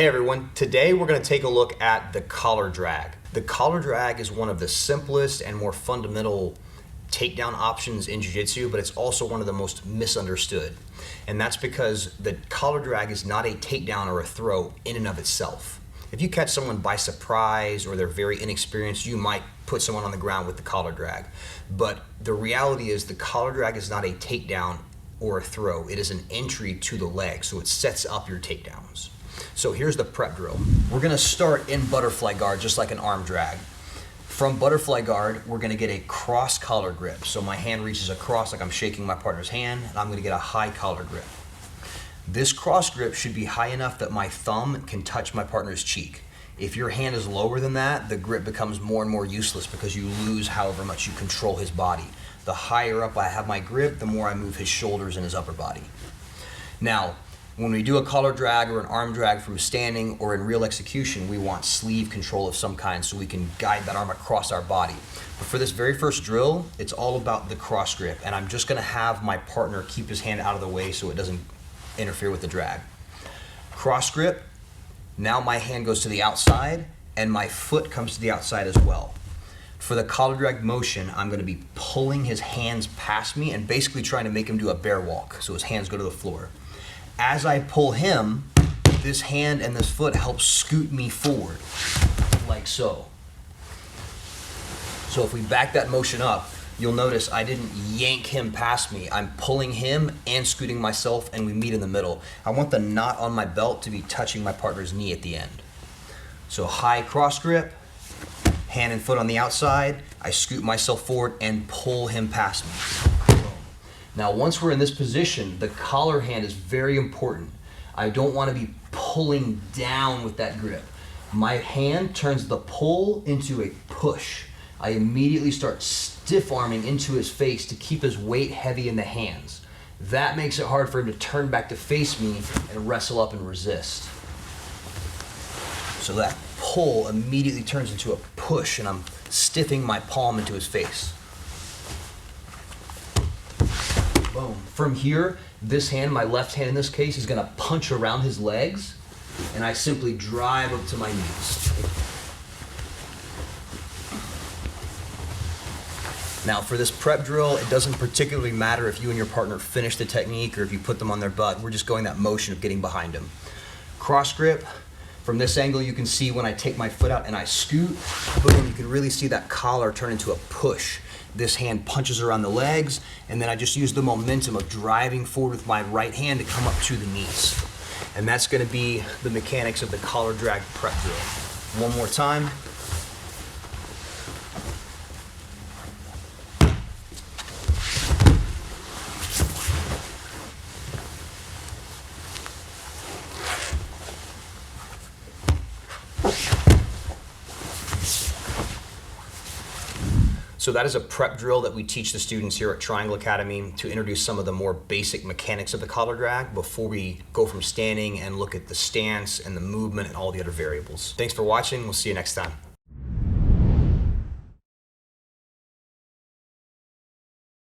Hey everyone, today we're going to take a look at the collar drag. The collar drag is one of the simplest and more fundamental takedown options in Jiu-Jitsu, but it's also one of the most misunderstood. And that's because the collar drag is not a takedown or a throw in and of itself. If you catch someone by surprise or they're very inexperienced, you might put someone on the ground with the collar drag. But the reality is the collar drag is not a takedown or a throw. It is an entry to the leg, so it sets up your takedowns. So here's the prep drill. We're gonna start in butterfly guard, just like an arm drag. From butterfly guard, we're gonna get a cross collar grip. So my hand reaches across like I'm shaking my partner's hand, and I'm gonna get a high collar grip. This cross grip should be high enough that my thumb can touch my partner's cheek. If your hand is lower than that, the grip becomes more and more useless because you lose however much you control his body. The higher up I have my grip, the more I move his shoulders and his upper body. Now, when we do a collar drag or an arm drag from standing or in real execution, we want sleeve control of some kind so we can guide that arm across our body. But for this very first drill, it's all about the cross grip, and I'm just gonna have my partner keep his hand out of the way so it doesn't interfere with the drag. Cross grip, now my hand goes to the outside and my foot comes to the outside as well. For the collar drag motion, I'm gonna be pulling his hands past me and basically trying to make him do a bear walk so his hands go to the floor. As I pull him, this hand and this foot help scoot me forward, like so. So if we back that motion up, you'll notice I didn't yank him past me. I'm pulling him and scooting myself, and we meet in the middle. I want the knot on my belt to be touching my partner's knee at the end. So high cross grip, hand and foot on the outside, I scoot myself forward and pull him past me. Now, once we're in this position, the collar hand is very important. I don't want to be pulling down with that grip. My hand turns the pull into a push. I immediately start stiff arming into his face to keep his weight heavy in the hands. That makes it hard for him to turn back to face me and wrestle up and resist. So that pull immediately turns into a push, and I'm stiffing my palm into his face. Boom. From here, this hand, my left hand in this case, is gonna punch around his legs, and I simply drive up to my knees. Now for this prep drill, it doesn't particularly matter if you and your partner finish the technique or if you put them on their butt. We're just going that motion of getting behind them. Cross grip, from this angle you can see when I take my foot out and I scoot, boom, you can really see that collar turn into a push. This hand punches around the legs, and then I just use the momentum of driving forward with my right hand to come up to the knees. And that's gonna be the mechanics of the collar drag prep drill. One more time. So that is a prep drill that we teach the students here at Triangle Academy to introduce some of the more basic mechanics of the collar drag before we go from standing and look at the stance and the movement and all the other variables. Thanks for watching. We'll see you next time.